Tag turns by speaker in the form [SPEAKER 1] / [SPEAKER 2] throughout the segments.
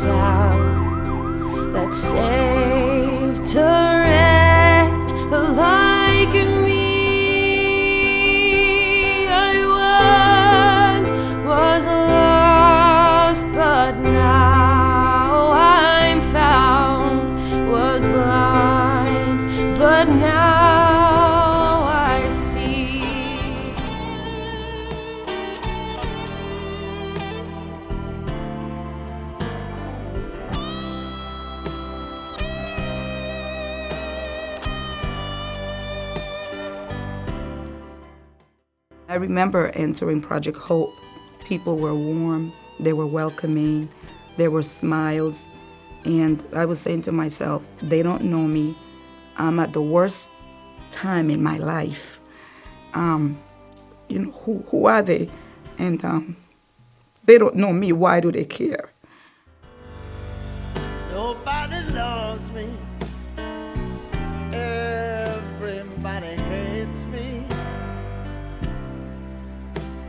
[SPEAKER 1] sound that saved a wretch like me. I once was lost, but now I'm found. Was blind, but now I see.
[SPEAKER 2] I remember entering Project Hope. People were warm, they were welcoming, there were smiles, and I was saying to myself, they don't know me. I'm at the worst time in my life. Who are they? And they don't know me. Why do they care?
[SPEAKER 3] Nobody loves me. Everybody hates me.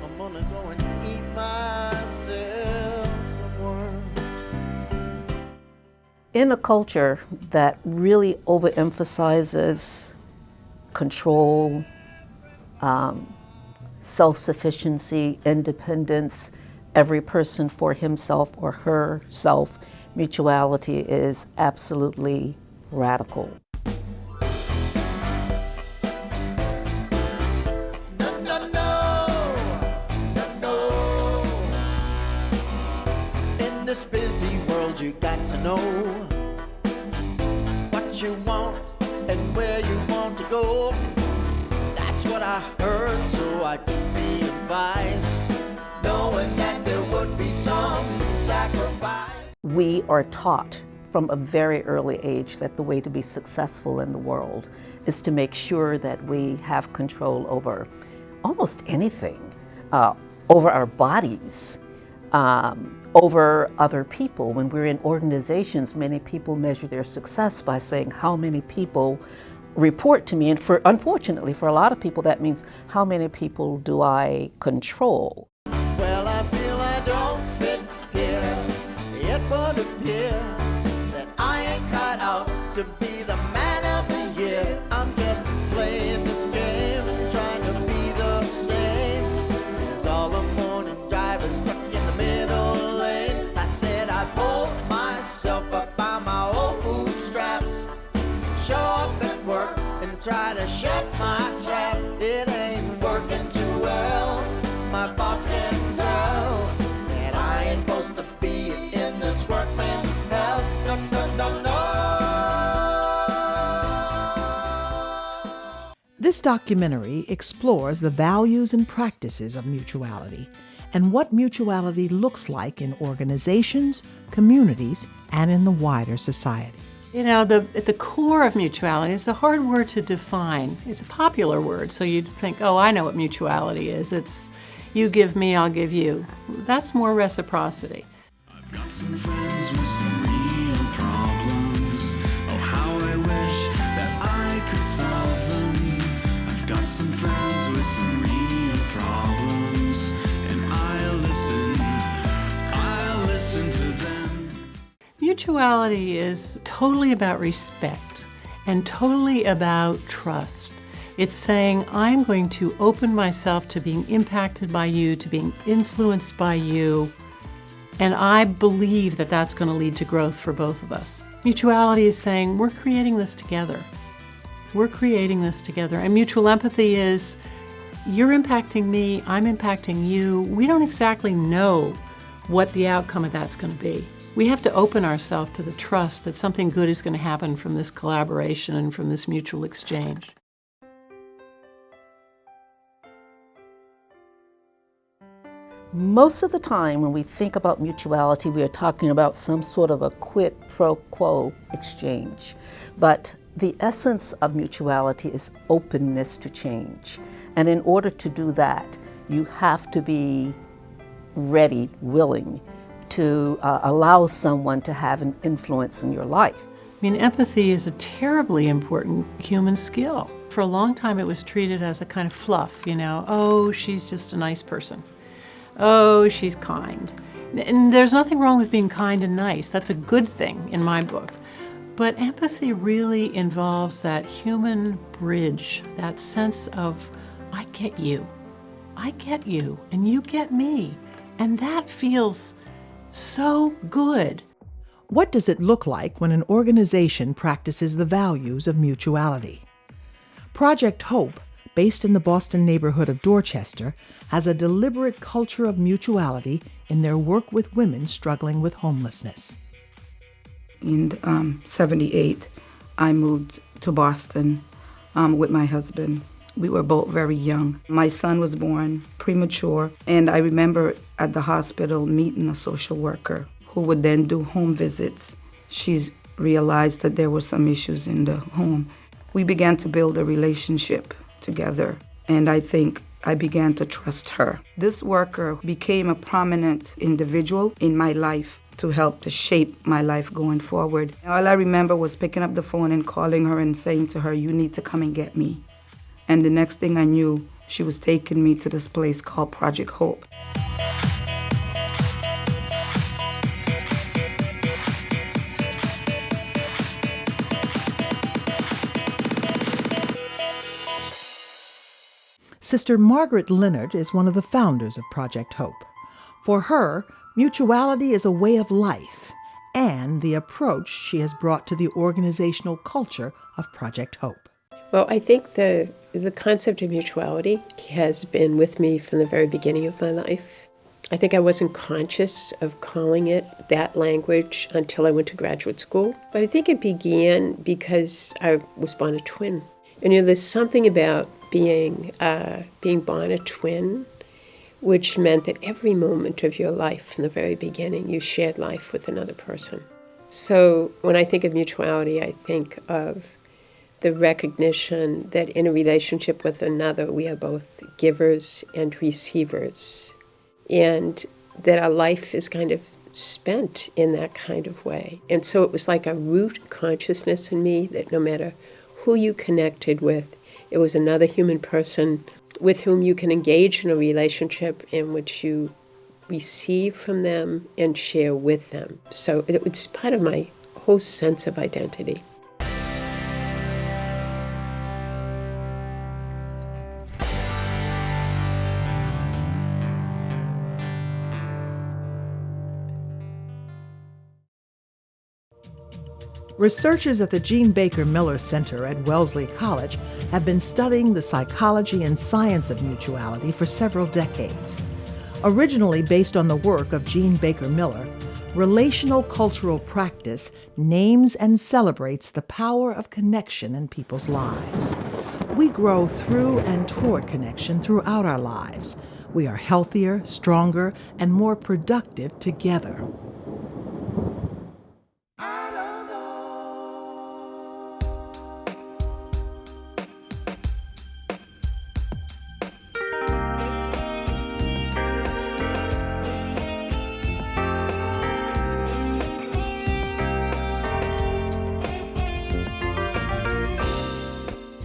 [SPEAKER 3] I'm gonna go and eat myself some worms.
[SPEAKER 4] In a culture that really overemphasizes control, self-sufficiency, independence, every person for himself or herself, mutuality is absolutely radical.
[SPEAKER 3] In this busy world, you got to know what you want and where you want to go. That's what I heard, so I took the advice, knowing that there would be some sacrifice.
[SPEAKER 4] We are taught from a very early age that the way to be successful in the world is to make sure that we have control over almost anything, over our bodies, over other people. When we're in organizations, many people measure their success by saying how many people report to me, and unfortunately for a lot of people that means how many people do I control.
[SPEAKER 3] Well, I feel I don't fit here. It would appear that I ain't cut out to be the man of the year. I'm just playing this game and trying to be the same as all the morning drivers stuck in the middle lane. I said I'd pull myself up by my old bootstraps, show up at work and try to shut my trap. It ain't working too well. My boss can tell that I ain't supposed to be in this workman's hell. No, no, no, no.
[SPEAKER 5] This documentary explores the values and practices of mutuality and what mutuality looks like in organizations, communities, and in the wider society.
[SPEAKER 6] You know, at the core of mutuality is a hard word to define. It's a popular word, so you'd think, oh, I know what mutuality is. It's you give me, I'll give you. That's more reciprocity.
[SPEAKER 7] I've got some friends with some real problems. Oh, how I wish that I could solve them. I've got some friends with some real problems, and I'll listen to them.
[SPEAKER 6] Mutuality is totally about respect and totally about trust. It's saying, I'm going to open myself to being impacted by you, to being influenced by you, and I believe that that's going to lead to growth for both of us. Mutuality is saying, we're creating this together. We're creating this together. And mutual empathy is, you're impacting me, I'm impacting you. We don't exactly know what the outcome of that's going to be. We have to open ourselves to the trust that something good is going to happen from this collaboration and from this mutual exchange.
[SPEAKER 4] Most of the time when we think about mutuality, we are talking about some sort of a quid pro quo exchange. But the essence of mutuality is openness to change. And in order to do that, you have to be ready, willing to allow someone to have an influence in your life.
[SPEAKER 6] I mean, empathy is a terribly important human skill. For a long time, it was treated as a kind of fluff, you know, oh, she's just a nice person. Oh, she's kind. And there's nothing wrong with being kind and nice. That's a good thing in my book. But empathy really involves that human bridge, that sense of, I get you, and you get me. And that feels so good.
[SPEAKER 5] What does it look like when an organization practices the values of mutuality? Project Hope, based in the Boston neighborhood of Dorchester, has a deliberate culture of mutuality in their work with women struggling with homelessness.
[SPEAKER 2] In '78, I moved to Boston with my husband. We were both very young. My son was born premature, and I remember at the hospital meeting a social worker who would then do home visits. She realized that there were some issues in the home. We began to build a relationship together, and I think I began to trust her. This worker became a prominent individual in my life to help to shape my life going forward. All I remember was picking up the phone and calling her and saying to her, "You need to come and get me." And the next thing I knew, she was taking me to this place called Project Hope.
[SPEAKER 5] Sister Margaret Leonard is one of the founders of Project Hope. For her, mutuality is a way of life and the approach she has brought to the organizational culture of Project Hope.
[SPEAKER 8] Well, I think the concept of mutuality has been with me from the very beginning of my life. I think I wasn't conscious of calling it that language until I went to graduate school. But I think it began because I was born a twin. And there's something about being born a twin, which meant that every moment of your life from the very beginning, you shared life with another person. So when I think of mutuality, I think of the recognition that in a relationship with another, we are both givers and receivers, and that our life is kind of spent in that kind of way. And so it was like a root consciousness in me that no matter who you connected with, it was another human person with whom you can engage in a relationship in which you receive from them and share with them. So it's part of my whole sense of identity.
[SPEAKER 5] Researchers at the Jean Baker Miller Center at Wellesley College have been studying the psychology and science of mutuality for several decades. Originally based on the work of Jean Baker Miller, relational cultural practice names and celebrates the power of connection in people's lives. We grow through and toward connection throughout our lives. We are healthier, stronger, and more productive together.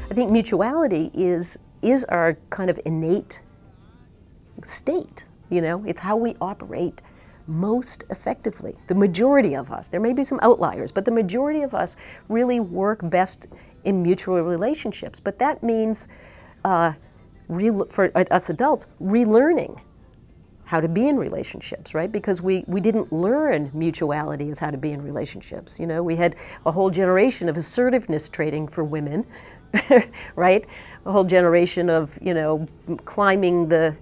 [SPEAKER 4] I think mutuality is our kind of innate state, It's how we operate most effectively. The majority of us, there may be some outliers, but the majority of us really work best in mutual relationships. But that means, for us adults, relearning how to be in relationships, right? Because we didn't learn mutuality as how to be in relationships. We had a whole generation of assertiveness training for women, right? A whole generation of, climbing the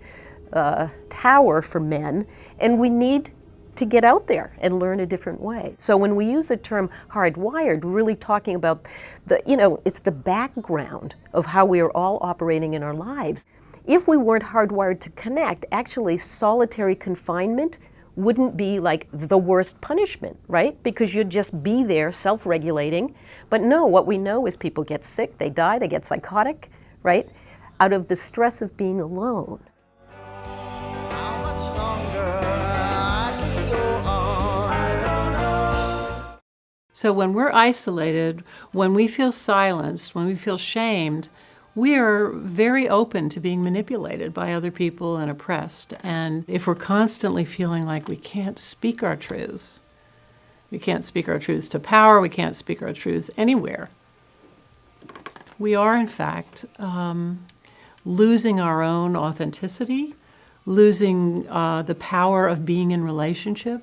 [SPEAKER 4] tower for men, and we need to get out there and learn a different way. So when we use the term hardwired, we're really talking about it's the background of how we are all operating in our lives. If we weren't hardwired to connect, actually solitary confinement wouldn't be like the worst punishment, right? Because you'd just be there self-regulating. But no, what we know is people get sick, they die, they get psychotic, right? Out of the stress of being alone.
[SPEAKER 3] How much longer I can go on, I don't know.
[SPEAKER 6] So when we're isolated, when we feel silenced, when we feel shamed, We are very open to being manipulated by other people and oppressed. And if we're constantly feeling like we can't speak our truths, we can't speak our truths to power, we can't speak our truths anywhere, we are, in fact, losing our own authenticity, losing the power of being in relationship.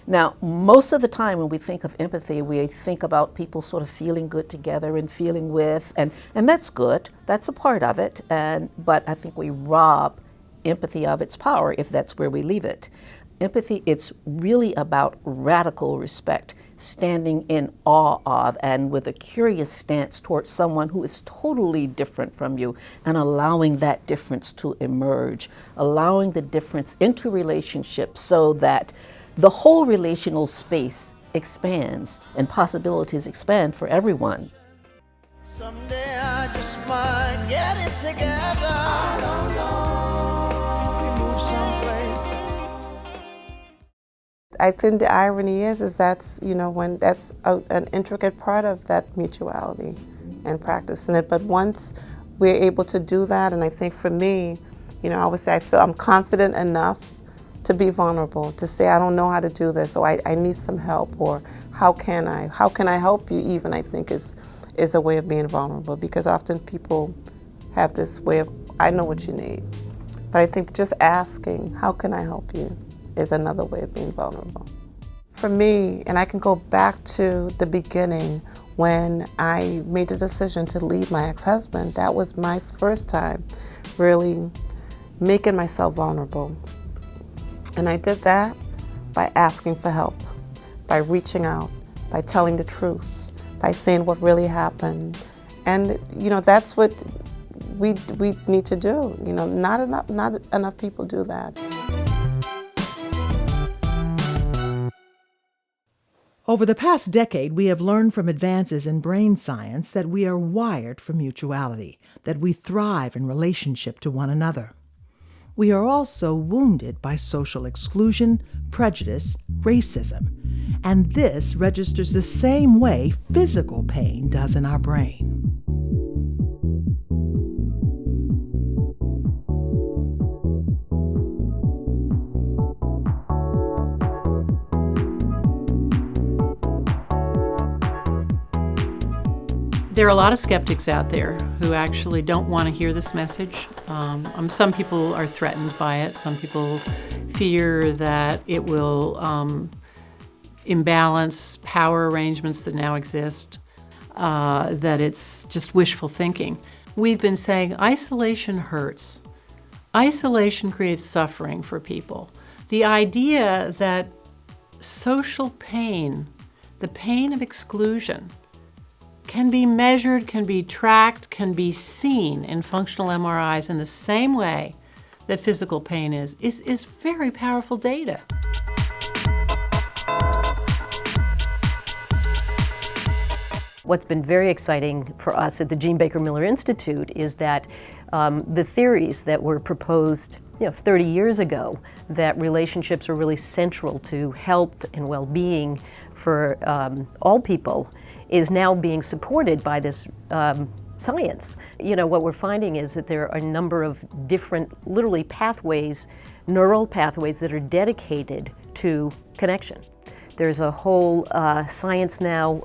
[SPEAKER 4] Now, most of the time when we think of empathy, we think about people sort of feeling good together and feeling with, and that's good. That's a part of it. But I think we rob empathy of its power if that's where we leave it. Empathy, it's really about radical respect, standing in awe of and with a curious stance towards someone who is totally different from you, and allowing that difference to emerge, allowing the difference into relationships so that the whole relational space expands and possibilities expand for everyone.
[SPEAKER 3] Someday I just might get it together. I don't know. We move someplace.
[SPEAKER 9] I think the irony is that's, when that's an intricate part of that mutuality and practicing it. But once we're able to do that, and I think for me, I would say I feel I'm confident enough to be vulnerable, to say I don't know how to do this, or I need some help, or how can I help you, even, I think is a way of being vulnerable, because often people have this way of, I know what you need. But I think just asking, how can I help you, is another way of being vulnerable. For me, and I can go back to the beginning when I made the decision to leave my ex-husband, that was my first time really making myself vulnerable. And I did that by asking for help, by reaching out, by telling the truth, by saying what really happened. And that's what we need to do. Not enough people do that.
[SPEAKER 5] Over the past decade, we have learned from advances in brain science that we are wired for mutuality, that we thrive in relationship to one another. We are also wounded by social exclusion, prejudice, racism, and this registers the same way physical pain does in our brain.
[SPEAKER 6] There are a lot of skeptics out there who actually don't want to hear this message. Some people are threatened by it. Some people fear that it will imbalance power arrangements that now exist, that it's just wishful thinking. We've been saying isolation hurts. Isolation creates suffering for people. The idea that social pain, the pain of exclusion, can be measured, can be tracked, can be seen in functional MRIs in the same way that physical pain is very powerful data.
[SPEAKER 10] What's been very exciting for us at the Jean Baker Miller Institute is that the theories that were proposed 30 years ago, that relationships are really central to health and well-being for all people, is now being supported by this science. What we're finding is that there are a number of different, literally pathways, neural pathways that are dedicated to connection. There's a whole science now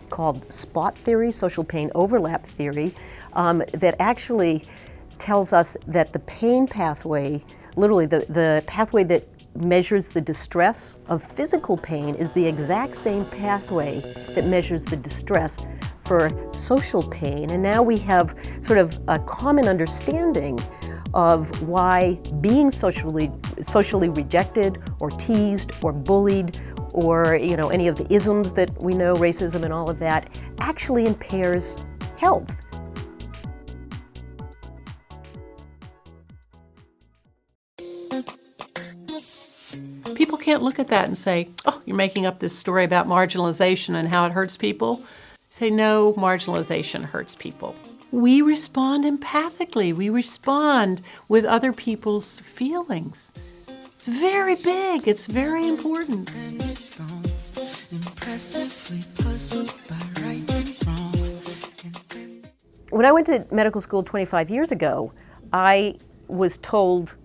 [SPEAKER 10] called SPOT theory, social pain overlap theory, that actually tells us that the pain pathway, literally the pathway that measures the distress of physical pain, is the exact same pathway that measures the distress for social pain. And now we have sort of a common understanding of why being socially rejected or teased or bullied or any of the isms that we know, racism and all of that, actually impairs health.
[SPEAKER 6] People can't look at that and say, oh, you're making up this story about marginalization and how it hurts people. Say, no, marginalization hurts people. We respond empathically. We respond with other people's feelings. It's very big. It's very important.
[SPEAKER 7] And it's gone, impressively puzzled by right and wrong.
[SPEAKER 10] When I went to medical school 25 years ago, I was told,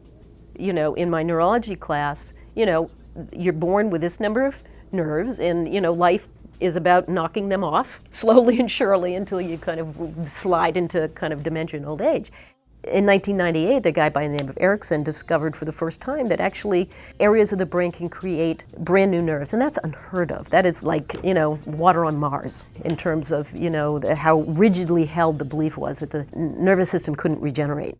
[SPEAKER 10] in my neurology class, you're born with this number of nerves, and, life is about knocking them off slowly and surely until you kind of slide into kind of dementia and old age. In 1998, the guy by the name of Erickson discovered for the first time that actually areas of the brain can create brand new nerves, and that's unheard of. That is like, water on Mars in terms of, how rigidly held the belief was that the nervous system couldn't regenerate.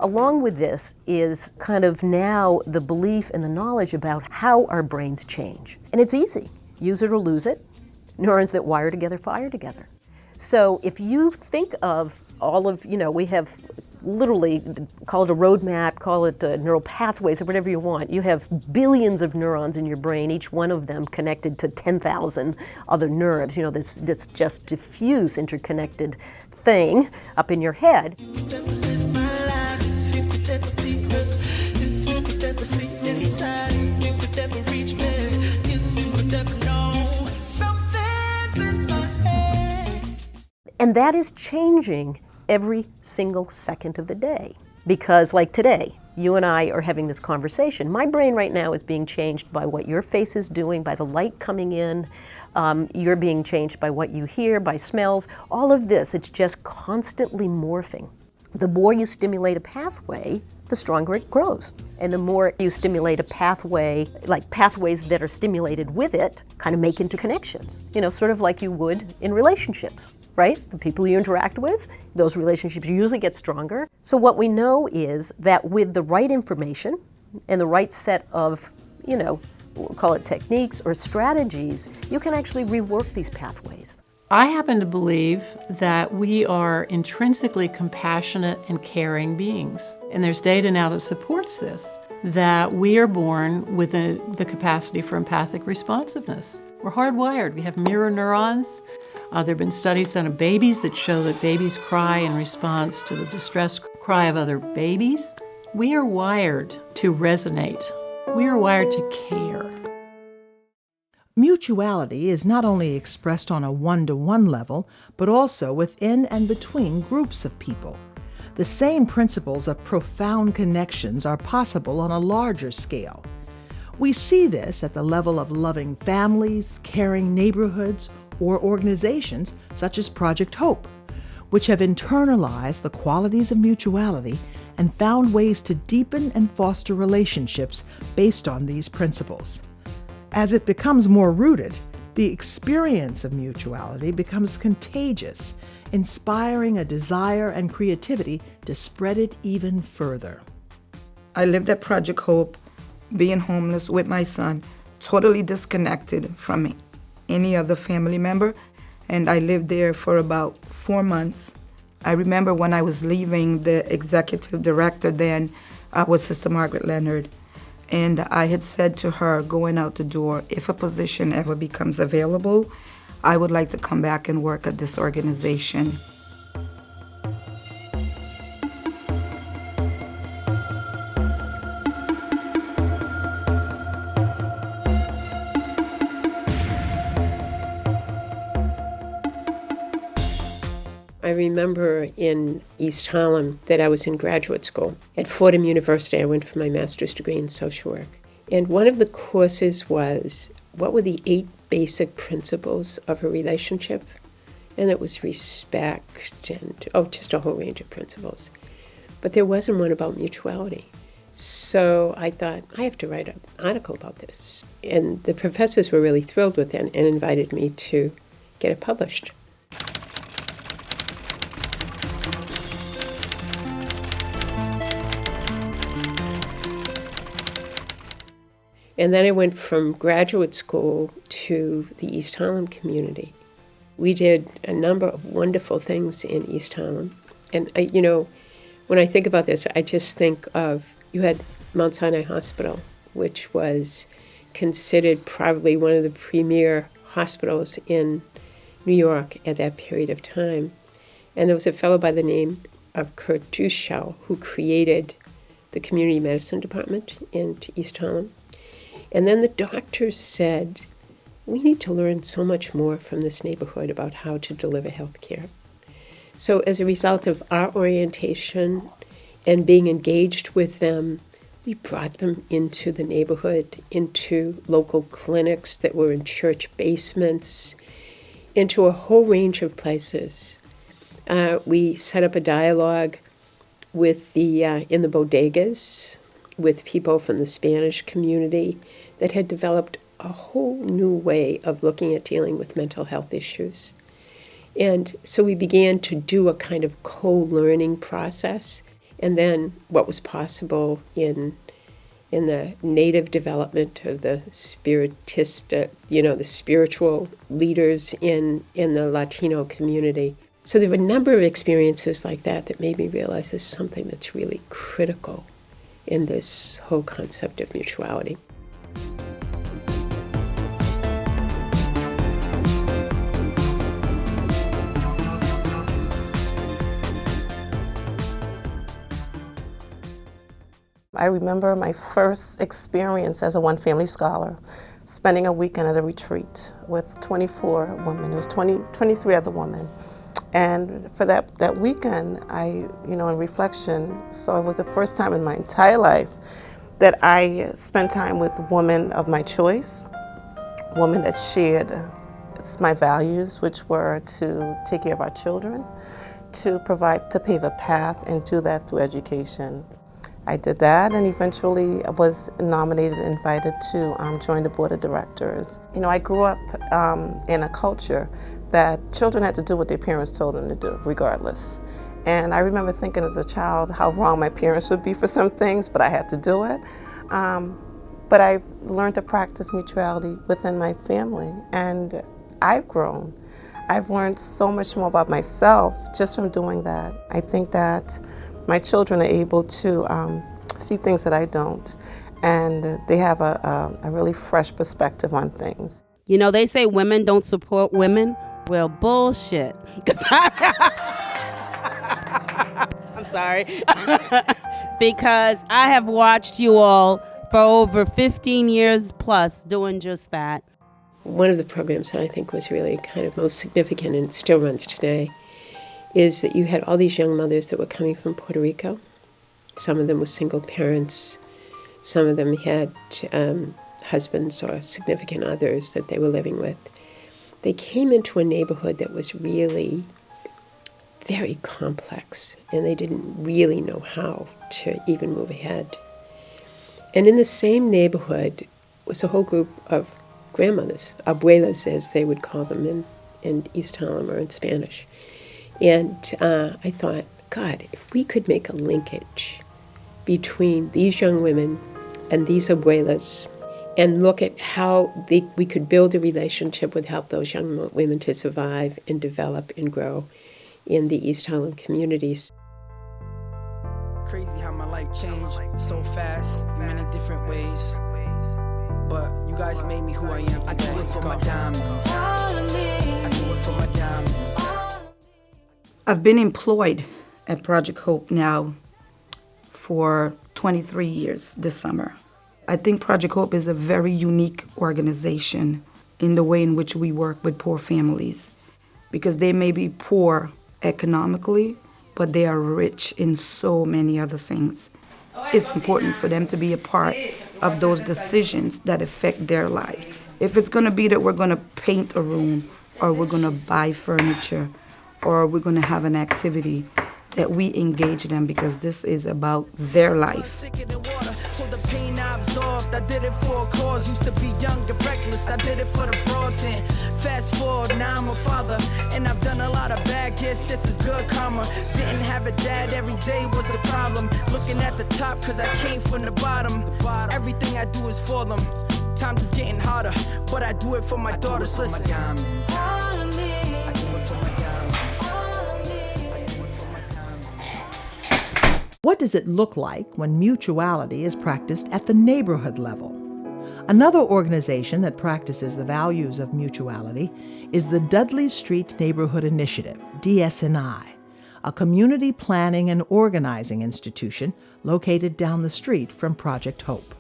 [SPEAKER 10] Along with this is kind of now the belief and the knowledge about how our brains change. And it's easy. Use it or lose it. Neurons that wire together fire together. So if you think of all of, we have literally, call it a roadmap, call it the neural pathways, or whatever you want. You have billions of neurons in your brain, each one of them connected to 10,000 other nerves. This just diffuse interconnected thing up in your head. And that is changing every single second of the day. Because like today, you and I are having this conversation. My brain right now is being changed by what your face is doing, by the light coming in. You're being changed by what you hear, by smells. All of this, it's just constantly morphing. The more you stimulate a pathway, the stronger it grows. And the more you stimulate a pathway, like pathways that are stimulated with it, kind of make interconnections. Sort of like you would in relationships. Right? The people you interact with, those relationships usually get stronger. So what we know is that with the right information and the right set of, we'll call it techniques or strategies, you can actually rework these pathways.
[SPEAKER 6] I happen to believe that we are intrinsically compassionate and caring beings. And there's data now that supports this, that we are born with the capacity for empathic responsiveness. We're hardwired. We have mirror neurons. There have been studies done of babies that show that babies cry in response to the distress cry of other babies. We are wired to resonate. We are wired to care.
[SPEAKER 5] Mutuality is not only expressed on a one-to-one level, but also within and between groups of people. The same principles of profound connections are possible on a larger scale. We see this at the level of loving families, caring neighborhoods, or organizations such as Project Hope, which have internalized the qualities of mutuality and found ways to deepen and foster relationships based on these principles. As it becomes more rooted, the experience of mutuality becomes contagious, inspiring a desire and creativity to spread it even further.
[SPEAKER 2] I lived at Project Hope, being homeless with my son, totally disconnected from any other family member, and I lived there for about 4 months. I remember when I was leaving, the executive director then was Sister Margaret Leonard, and I had said to her going out the door, if a position ever becomes available, I would like to come back and work at this organization.
[SPEAKER 8] I remember in East Harlem that I was in graduate school. At Fordham University, I went for my master's degree in social work. And one of the courses was, what were the 8 basic principles of a relationship? And it was respect and, just a whole range of principles. But there wasn't one about mutuality. So I thought, I have to write an article about this. And the professors were really thrilled with it and invited me to get it published. And then I went from graduate school to the East Harlem community. We did a number of wonderful things in East Harlem. And, when I think about this, I just think of, you had Mount Sinai Hospital, which was considered probably one of the premier hospitals in New York at that period of time. And there was a fellow by the name of Kurt Juschau who created the community medicine department in East Harlem. And then the doctors said, we need to learn so much more from this neighborhood about how to deliver health care. So as a result of our orientation and being engaged with them, we brought them into the neighborhood, into local clinics that were in church basements, into a whole range of places. We set up a dialogue with in the bodegas, with people from the Spanish community that had developed a whole new way of looking at dealing with mental health issues. And so we began to do a kind of co-learning process. And then what was possible in the native development of the spiritista, the spiritual leaders in the Latino community. So there were a number of experiences like that made me realize there's something that's really critical in this whole concept of mutuality.
[SPEAKER 9] I remember my first experience as a one-family scholar, spending a weekend at a retreat with 24 women. There was 23 other women. And for that weekend, in reflection, so it was the first time in my entire life that I spent time with women of my choice, women that shared my values, which were to take care of our children, to pave a path, and do that through education. I did that and eventually was nominated and invited to join the board of directors. I grew up in a culture that children had to do what their parents told them to do, regardless. And I remember thinking as a child how wrong my parents would be for some things, but I had to do it. But I've learned to practice mutuality within my family, and I've grown. I've learned so much more about myself just from doing that. I think that my children are able to see things that I don't, and they have a really fresh perspective on things.
[SPEAKER 11] They say women don't support women. Well, bullshit. I'm sorry. Because I have watched you all for over 15 years plus doing just that.
[SPEAKER 8] One of the programs that I think was really kind of most significant, and it still runs today, is that you had all these young mothers that were coming from Puerto Rico. Some of them were single parents. Some of them had husbands or significant others that they were living with. They came into a neighborhood that was really very complex, and they didn't really know how to even move ahead. And in the same neighborhood was a whole group of grandmothers, abuelas as they would call them in East Harlem or in Spanish. And I thought, God, if we could make a linkage between these young women and these abuelas and look at how we could build a relationship would help those young women to survive and develop and grow in the East Harlem communities.
[SPEAKER 12] Crazy how my life changed so fast in many different ways. But you guys made me who I am today. I do it for my diamonds. I do it for my diamonds.
[SPEAKER 2] I've been employed at Project Hope now for 23 years this summer. I think Project Hope is a very unique organization in the way in which we work with poor families, because they may be poor economically, but they are rich in so many other things. It's important for them to be a part of those decisions that affect their lives. If it's going to be that we're going to paint a room, or we're going to buy furniture, or we're going to have an activity, that we engage them, because this is about their life.
[SPEAKER 12] So the pain I absorbed, I did it for a cause. Used to be young and reckless, I did it for the bros. And fast forward, now I'm a father, and I've done a lot of bad kids. This is good karma. Didn't have a dad, every day was a problem. Looking at the top, cause I came from the bottom. Everything I do is for them. Times is getting harder, but I do it for my daughters. Listen. I do it for my diamonds.
[SPEAKER 5] What does it look like when mutuality is practiced at the neighborhood level? Another organization that practices the values of mutuality is the Dudley Street Neighborhood Initiative, DSNI, a community planning and organizing institution located down the street from Project Hope.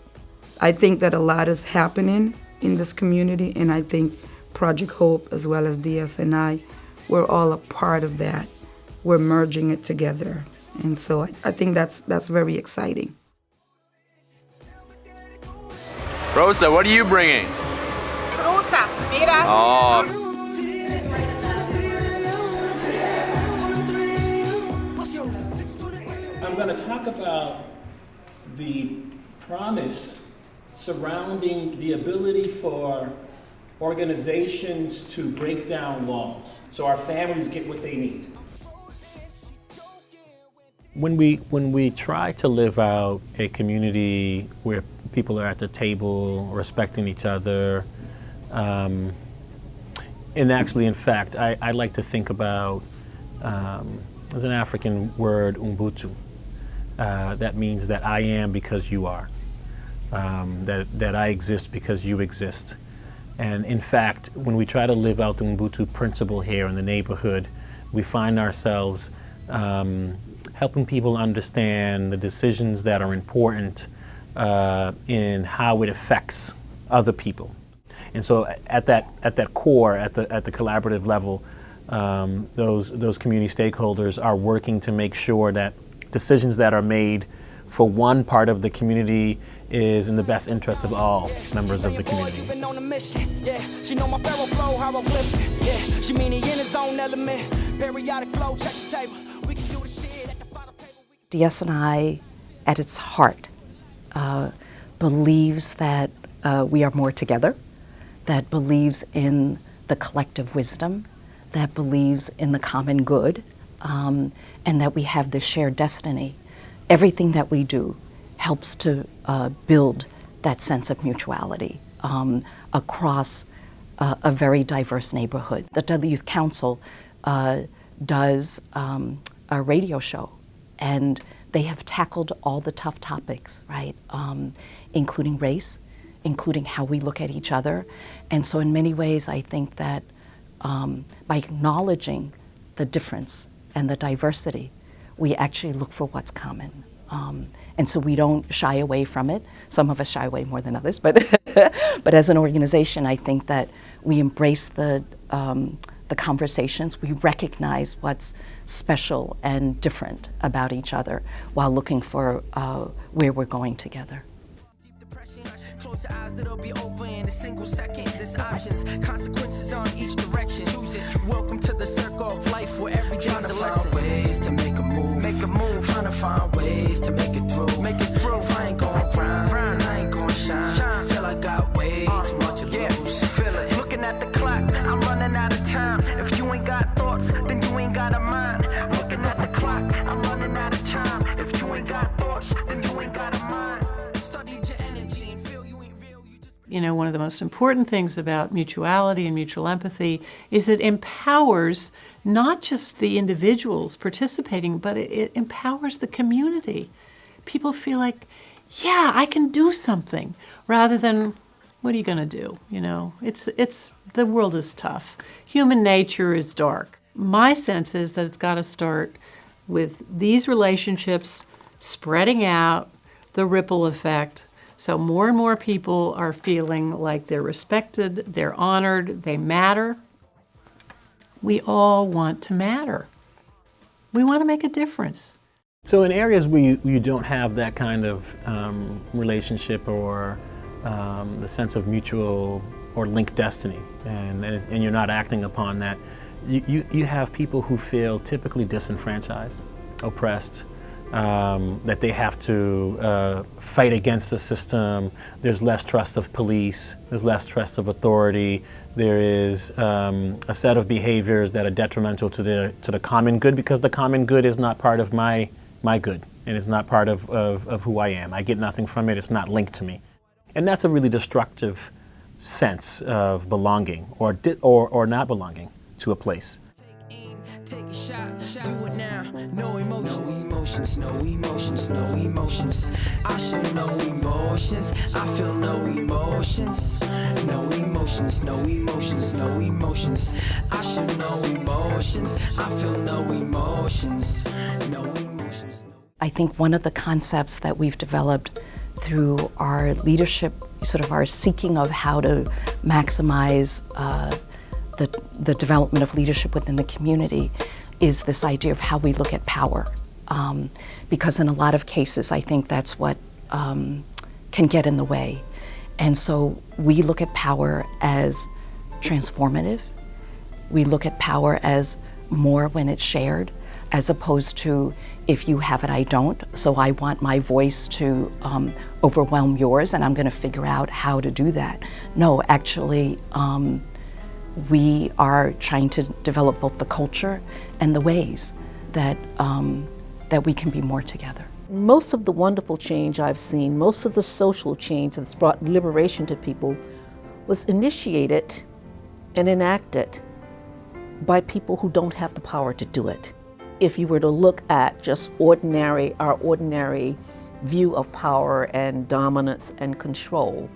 [SPEAKER 2] I think that a lot is happening in this community, and I think Project Hope as well as DSNI, we're all a part of that. We're merging it together, and so I think that's very exciting.
[SPEAKER 13] Rosa, what are you bringing?
[SPEAKER 14] Frutas, mira.
[SPEAKER 13] Oh.
[SPEAKER 15] I'm going to talk about the promise surrounding the ability for organizations to break down walls so our families get what they need. When we try to live out a community where people are at the table, respecting each other, and actually, in fact, I like to think about, there's an African word, Ubuntu, that means that I am because you are, that I exist because you exist. And in fact, when we try to live out the Ubuntu principle here in the neighborhood, we find ourselves helping people understand the decisions that are important in how it affects other people. And so at that core, at the collaborative level, those community stakeholders are working to make sure that decisions that are made for one part of the community is in the best interest of all members of the community.
[SPEAKER 12] She know my pharaoh flow, hieroglyphic. Yeah, she mean he in his own element. Periodic flow, check the table. We can do the shit at the final table.
[SPEAKER 4] DSNI, at its heart, believes that we are more together, that believes in the collective wisdom, that believes in the common good, and that we have this shared destiny. Everything that we do helps to build that sense of mutuality across a very diverse neighborhood. The Dudley Youth Council does a radio show, and they have tackled all the tough topics, right? Including race, including how we look at each other. And so in many ways, I think that by acknowledging the difference and the diversity, we actually look for what's common. And so we don't shy away from it. Some of us shy away more than others, but but as an organization, I think that we embrace the conversations. We recognize what's special and different about each other while looking for where we're going together.
[SPEAKER 12] Close your eyes, it'll be over in a single second. There's options, consequences on each direction. Choose it. Welcome to the circle of life where every day's a lesson. Ways to make a move. Trying to find ways to make it through. If I ain't gon' grind, I ain't gon' shine. Feel I got way too much to lose. Feel it. Looking at the clock, I'm running out of time. If you ain't got thoughts, then you ain't got a mind. Looking at the clock, I'm running out of time. If you ain't got thoughts, then you ain't got a mind. Study your energy and feel you ain't real.
[SPEAKER 6] You know, one of the most important things about mutuality and mutual empathy is it empowers not just the individuals participating, but it empowers the community. People feel like, yeah, I can do something, rather than, what are you going to do? You know, the world is tough. Human nature is dark. My sense is that it's got to start with these relationships spreading out, the ripple effect. So more and more people are feeling like they're respected, they're honored, they matter. We all want to matter. We want to make a difference.
[SPEAKER 15] So in areas where you don't have that kind of relationship or the sense of mutual or linked destiny, and you're not acting upon that, you have people who feel typically disenfranchised, oppressed, that they have to fight against the system. There's less trust of police, there's less trust of authority, there is a set of behaviors that are detrimental to the common good, because the common good is not part of my good, and it's not part of who I am. I get nothing from it, it's not linked to me. And that's a really destructive sense of belonging or not belonging to a place.
[SPEAKER 12] Take a shot, do it now. No emotions, no emotions, no emotions. I show no emotions, I feel no emotions. No emotions, no emotions, no emotions. I show no emotions, I feel no emotions. No emotions.
[SPEAKER 4] I think one of the concepts that we've developed through our leadership, sort of our seeking of how to maximize the development of leadership within the community, is this idea of how we look at power. Because in a lot of cases, I think that's what can get in the way. And so we look at power as transformative. We look at power as more when it's shared, as opposed to if you have it, I don't. So I want my voice to overwhelm yours, and I'm going to figure out how to do that. No, actually, we are trying to develop both the culture and the ways that that we can be more together.
[SPEAKER 16] Most of the wonderful change I've seen, most of the social change that's brought liberation to people, was initiated and enacted by people who don't have the power to do it. If you were to look at just our ordinary view of power and dominance and control,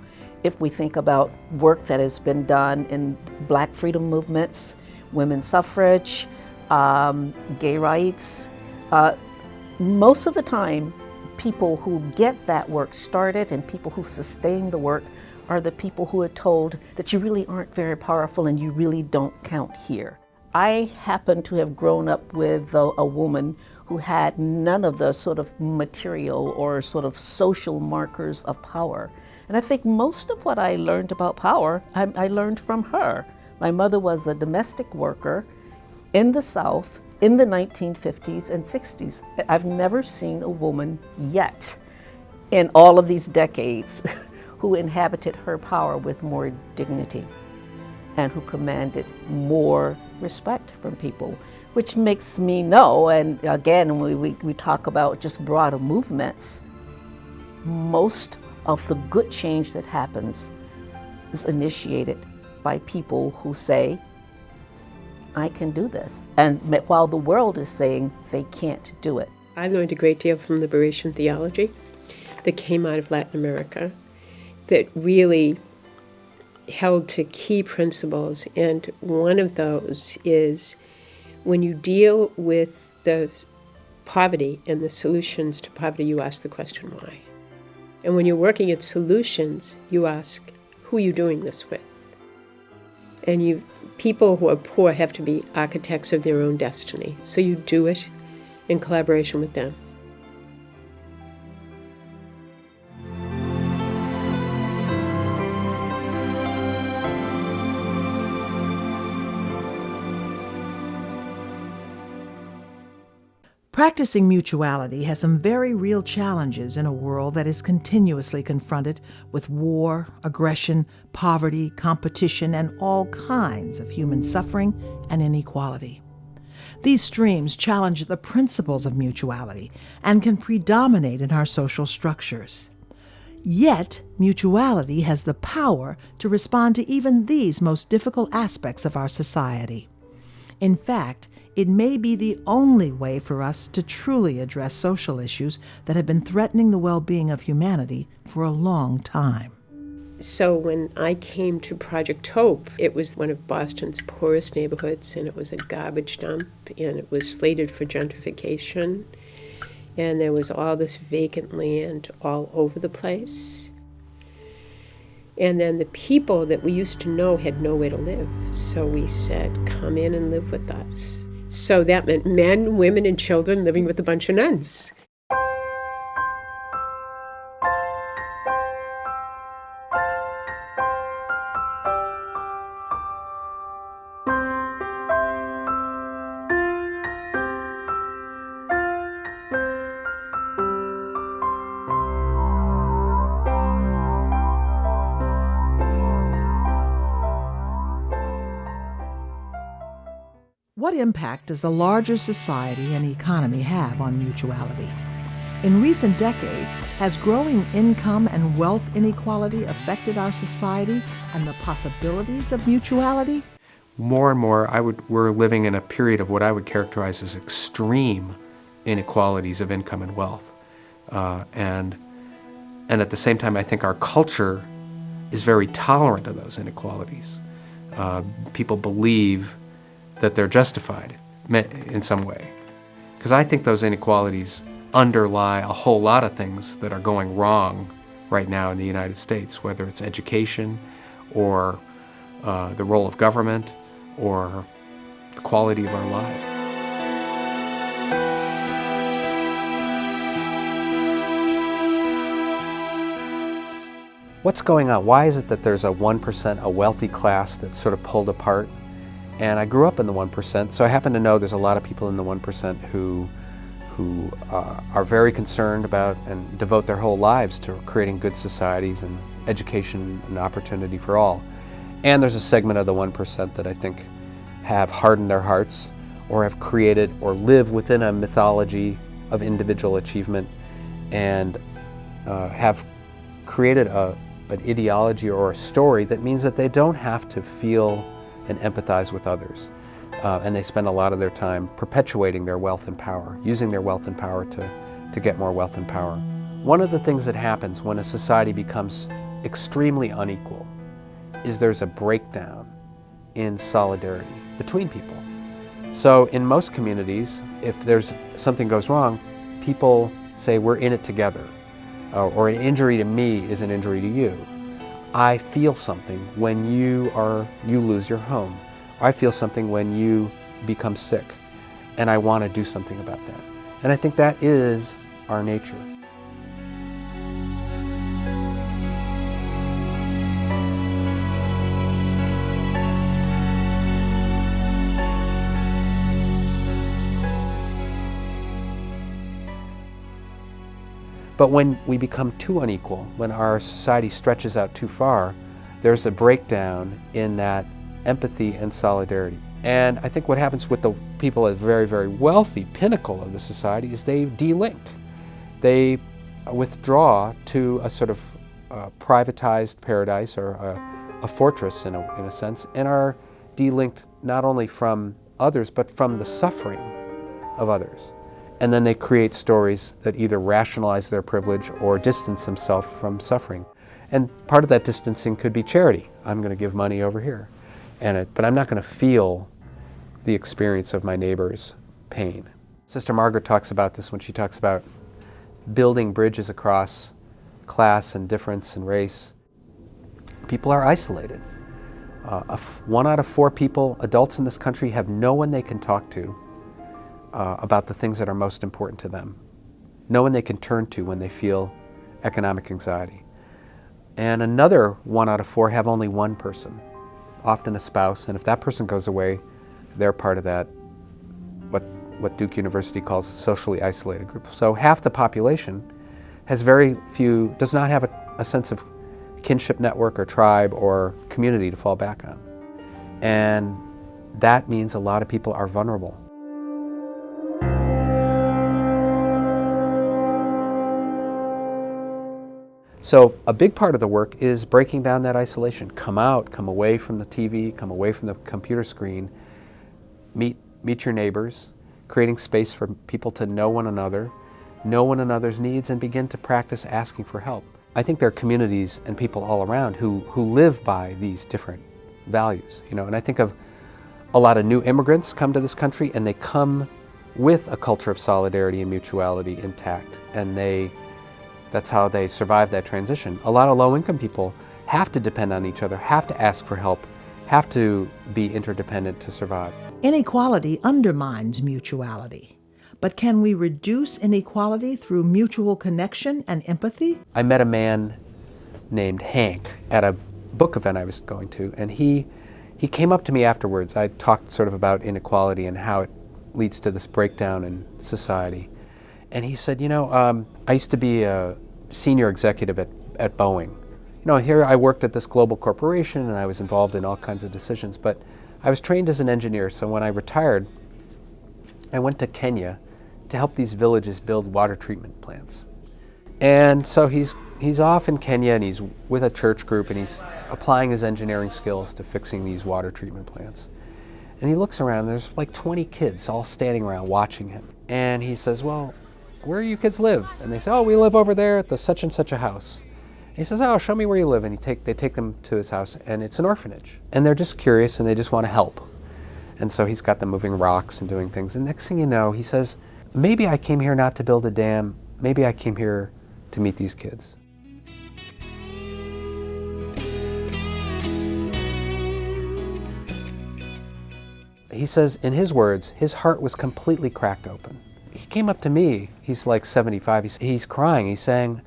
[SPEAKER 16] if we think about work that has been done in Black freedom movements, women's suffrage, gay rights, most of the time, people who get that work started and people who sustain the work are the people who are told that you really aren't very powerful and you really don't count here. I happen to have grown up with a woman who had none of the sort of material or sort of social markers of power. And I think most of what I learned about power, I learned from her. My mother was a domestic worker in the South in the 1950s and 60s. I've never seen a woman yet in all of these decades who inhabited her power with more dignity and who commanded more respect from people, which makes me know, and again, when we talk about just broader movements, most of the good change that happens is initiated by people who say, I can do this, and while the world is saying they can't do it.
[SPEAKER 8] I learned a great deal from liberation theology that came out of Latin America that really held to key principles, and one of those is when you deal with the poverty and the solutions to poverty, you ask the question why. And when you're working at solutions, you ask, who are you doing this with? And people who are poor have to be architects of their own destiny. So you do it in collaboration with them.
[SPEAKER 5] Practicing mutuality has some very real challenges in a world that is continuously confronted with war, aggression, poverty, competition, and all kinds of human suffering and inequality. These streams challenge the principles of mutuality and can predominate in our social structures. Yet, mutuality has the power to respond to even these most difficult aspects of our society. In fact, it may be the only way for us to truly address social issues that have been threatening the well-being of humanity for a long time.
[SPEAKER 8] So when I came to Project Hope, it was one of Boston's poorest neighborhoods, and it was a garbage dump, and it was slated for gentrification, and there was all this vacant land all over the place. And then the people that we used to know had nowhere to live, so we said, come in and live with us. So that meant men, women, and children living with a bunch of nuns.
[SPEAKER 5] What impact does a larger society and economy have on mutuality? In recent decades, has growing income and wealth inequality affected our society and the possibilities of mutuality?
[SPEAKER 17] More and more, we're living in a period of what I would characterize as extreme inequalities of income and wealth. And at the same time, I think our culture is very tolerant of those inequalities. People believe that they're justified in some way. Because I think those inequalities underlie a whole lot of things that are going wrong right now in the United States, whether it's education or the role of government or the quality of our lives. What's going on? Why is it that there's a 1%, a wealthy class that's sort of pulled apart? And I grew up in the 1%, so I happen to know there's a lot of people in the 1% who are very concerned about and devote their whole lives to creating good societies and education and opportunity for all. And there's a segment of the 1% that I think have hardened their hearts or have created or live within a mythology of individual achievement and have created an ideology or a story that means that they don't have to feel and empathize with others. And they spend a lot of their time perpetuating their wealth and power, using their wealth and power to get more wealth and power. One of the things that happens when a society becomes extremely unequal is there's a breakdown in solidarity between people. So in most communities, if there's something goes wrong, people say we're in it together, or an injury to me is an injury to you. I feel something when you lose your home. I feel something when you become sick, and I want to do something about that. And I think that is our nature. But when we become too unequal, when our society stretches out too far, there's a breakdown in that empathy and solidarity. And I think what happens with the people at the very, very wealthy pinnacle of the society is they de-link. They withdraw to a sort of privatized paradise or a fortress in a sense, and are de-linked not only from others but from the suffering of others. And then they create stories that either rationalize their privilege or distance themselves from suffering. And part of that distancing could be charity. I'm going to give money over here, but I'm not going to feel the experience of my neighbor's pain. Sister Margaret talks about this when she talks about building bridges across class and difference and race. People are isolated. 1 out of 4 people, adults in this country, have no one they can talk to about the things that are most important to them. No one they can turn to when they feel economic anxiety. And another 1 out of 4 have only one person, often a spouse, and if that person goes away, they're part of that, what Duke University calls a socially isolated group. So half the population has does not have a sense of kinship network or tribe or community to fall back on. And that means a lot of people are vulnerable. So a big part of the work is breaking down that isolation. Come out, come away from the TV, come away from the computer screen, meet your neighbors, creating space for people to know one another's needs, and begin to practice asking for help. I think there are communities and people all around who live by these different values, and I think of a lot of new immigrants come to this country and they come with a culture of solidarity and mutuality intact, and that's how they survive that transition. A lot of low-income people have to depend on each other, have to ask for help, have to be interdependent to survive.
[SPEAKER 5] Inequality undermines mutuality. But can we reduce inequality through mutual connection and empathy?
[SPEAKER 17] I met a man named Hank at a book event I was going to, and he came up to me afterwards. I talked sort of about inequality and how it leads to this breakdown in society. And he said, I used to be a senior executive at Boeing. Here I worked at this global corporation and I was involved in all kinds of decisions, but I was trained as an engineer, so when I retired, I went to Kenya to help these villages build water treatment plants. And so he's off in Kenya and he's with a church group and he's applying his engineering skills to fixing these water treatment plants. And he looks around, there's like 20 kids all standing around watching him. And he says, well, where do you kids live? And they say, oh, we live over there at the such and such a house. And he says, oh, show me where you live. And they take them to his house, and it's an orphanage. And they're just curious, and they just want to help. And so he's got them moving rocks and doing things. And next thing you know, he says, maybe I came here not to build a dam. Maybe I came here to meet these kids. he says, in his words, his heart was completely cracked open. He came up to me, he's like 75, he's crying, he's saying,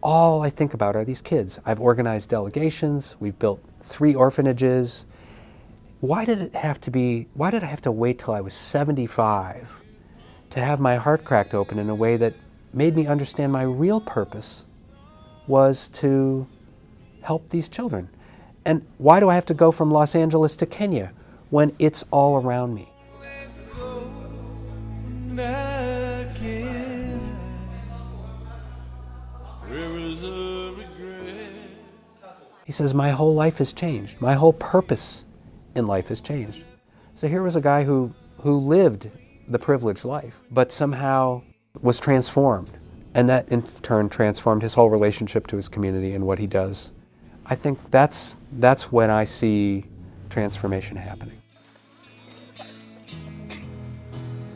[SPEAKER 17] all I think about are these kids. I've organized delegations, we've built 3 orphanages. Why did I have to wait till I was 75 to have my heart cracked open in a way that made me understand my real purpose was to help these children? And why do I have to go from Los Angeles to Kenya when it's all around me? He says, my whole life has changed. My whole purpose in life has changed. So here was a guy who lived the privileged life, but somehow was transformed. And that in turn transformed his whole relationship to his community and what he does. I think that's when I see transformation happening.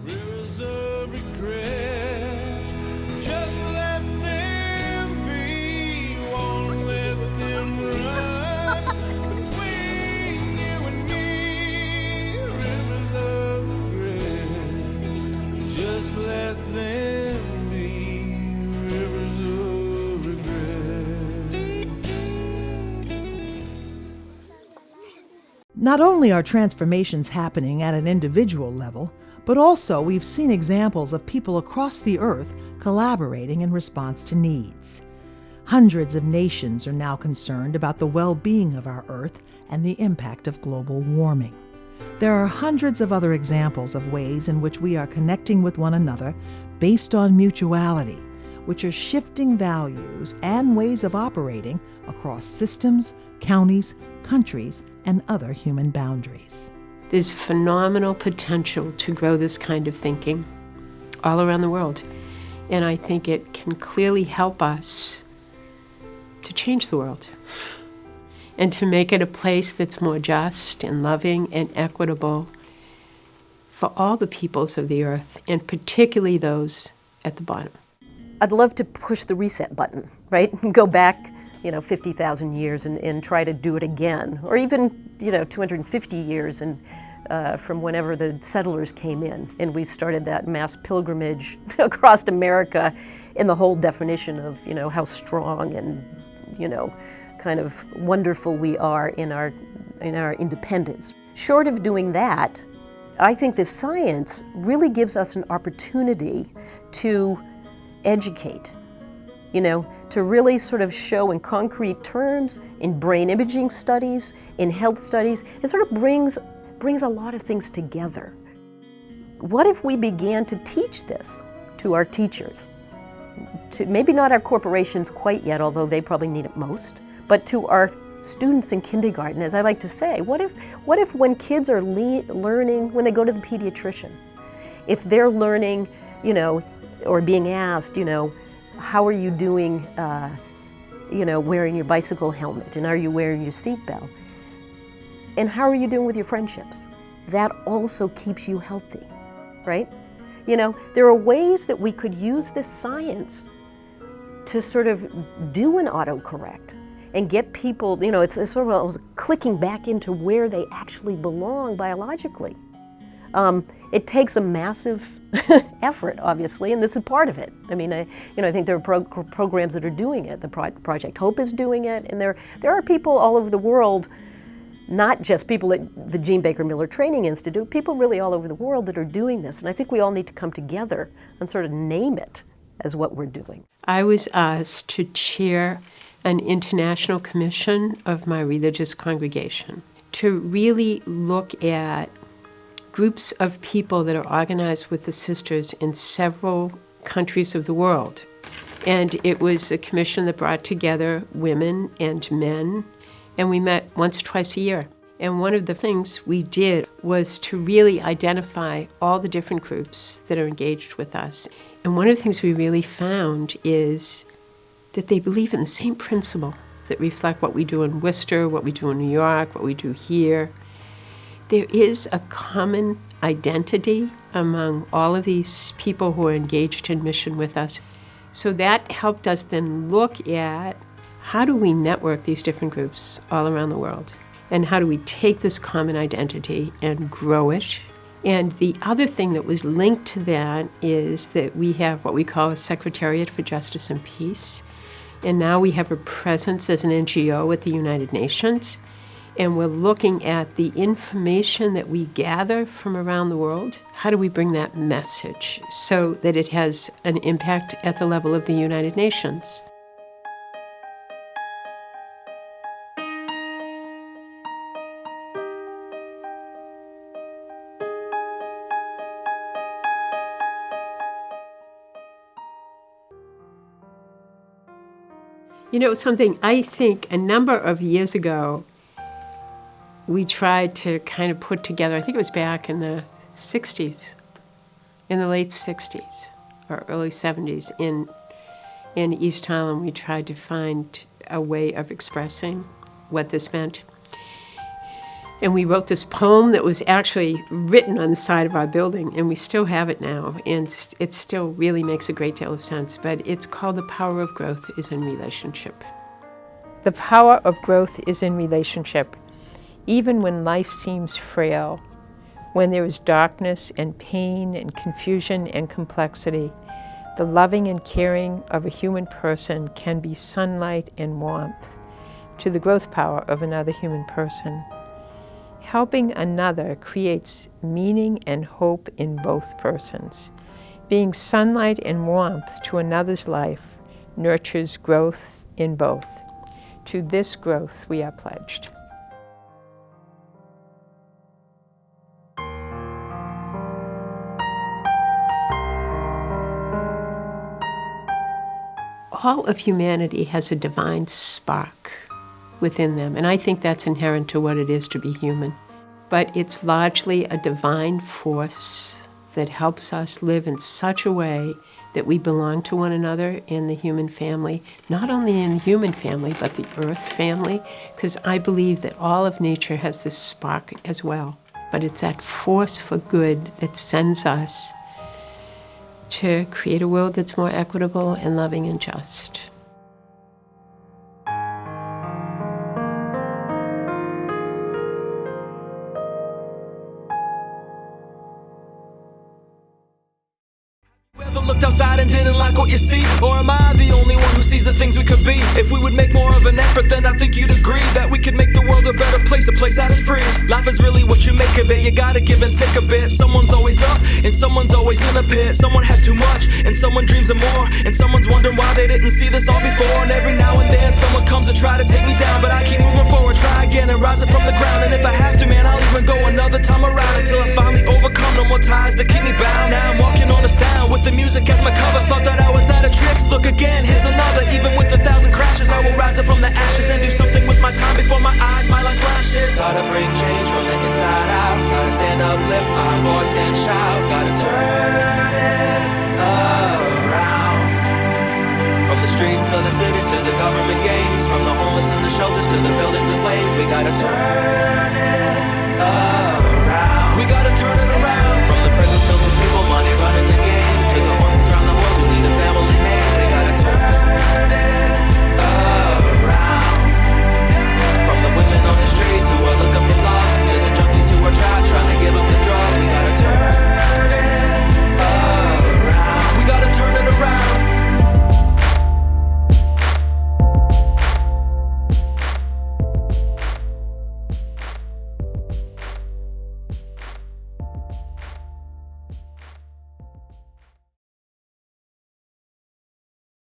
[SPEAKER 7] Rivers of regret, just let them be, won't let them run between you and me. Rivers of regret, just let them be, rivers of regret.
[SPEAKER 5] Not only are transformations happening at an individual level, but also we've seen examples of people across the earth collaborating in response to needs. Hundreds of nations are now concerned about the well-being of our earth and the impact of global warming. There are hundreds of other examples of ways in which we are connecting with one another based on mutuality, which are shifting values and ways of operating across systems, counties, countries, and other human boundaries.
[SPEAKER 8] There's phenomenal potential to grow this kind of thinking all around the world. And I think it can clearly help us to change the world and to make it a place that's more just and loving and equitable for all the peoples of the earth, and particularly those at the bottom.
[SPEAKER 10] I'd love to push the reset button, right? And go back 50,000 years and try to do it again, or even 250 years and from whenever the settlers came in and we started that mass pilgrimage across America in the whole definition of how strong and kind of wonderful we are in our independence. Short of doing that, I think this science really gives us an opportunity to educate, to really sort of show in concrete terms, in brain imaging studies, in health studies. It sort of brings a lot of things together. What if we began to teach this to our teachers? To maybe not our corporations quite yet, although they probably need it most, but to our students in kindergarten, as I like to say. What if when kids are learning, when they go to the pediatrician, if they're learning, or being asked, how are you doing, wearing your bicycle helmet, and are you wearing your seatbelt? And how are you doing with your friendships? That also keeps you healthy, right? There are ways that we could use this science to sort of do an autocorrect and get people, it's sort of clicking back into where they actually belong biologically. It takes a massive effort, obviously, and this is part of it. I mean, I think there are programs that are doing it. The Project Hope is doing it, and there are people all over the world, not just people at the Jean Baker Miller Training Institute, people really all over the world that are doing this. And I think we all need to come together and sort of name it as what we're doing.
[SPEAKER 8] I was asked to chair an international commission of my religious congregation to really look at groups of people that are organized with the sisters in several countries of the world. And it was a commission that brought together women and men, and we met once or twice a year. And one of the things we did was to really identify all the different groups that are engaged with us. And one of the things we really found is that they believe in the same principle that reflect what we do in Worcester, what we do in New York, what we do here. There is a common identity among all of these people who are engaged in mission with us. So that helped us then look at how do we network these different groups all around the world. And how do we take this common identity and grow it? And the other thing that was linked to that is that we have what we call a Secretariat for Justice and Peace. And now we have a presence as an NGO at the United Nations. And we're looking at the information that we gather from around the world. How do we bring that message so that it has an impact at the level of the United Nations? You know, something I think a number of years ago, we tried to kind of put together, I think it was back in the 60s, in the late 60s or early 70s in East Harlem, we tried to find a way of expressing what this meant. And we wrote this poem that was actually written on the side of our building, and we still have it now, and it still really makes a great deal of sense, but it's called The Power of Growth is in Relationship. The power of growth is in relationship. Even when life seems frail, when there is darkness and pain and confusion and complexity, the loving and caring of a human person can be sunlight and warmth to the growth power of another human person. Helping another creates meaning and hope in both persons. Being sunlight and warmth to another's life nurtures growth in both. To this growth we are pledged. All of humanity has a divine spark within them, and I think that's inherent to what it is to be human. But it's largely a divine force that helps us live in such a way that we belong to one another in the human family, not only in the human family, but the earth family, because I believe that all of nature has this spark as well. But it's that force for good that sends us to create a world that's more equitable and loving and just.
[SPEAKER 18] Looked outside and didn't like what you see? Or am I the only one who sees the things we could be? If we would make more of an effort, then I think you'd agree that we could make the world a better place, a place that is free. Life is really what you make of it, you gotta give and take a bit. Someone's always up, and someone's always in a pit. Someone has too much, and someone dreams of more. And someone's wondering why they didn't see this all before. And every now and then someone comes to try to take me down, but I keep moving forward, try again and rise up from the ground. And if I have to, man, I'll even go another time around until I finally overcome. No more ties that keep me bound. Now I'm walking on the sound with the music as my cover. Thought that I was out of tricks, look again, here's another. Even with 1,000 crashes, I will rise up from the ashes and do something with my time before my eyes, my life flashes. Gotta bring change from the inside out. Gotta stand up, lift my voice and shout. Gotta turn it around. From the streets of the cities to the government games, from the homeless in the shelters to the buildings in flames, we gotta turn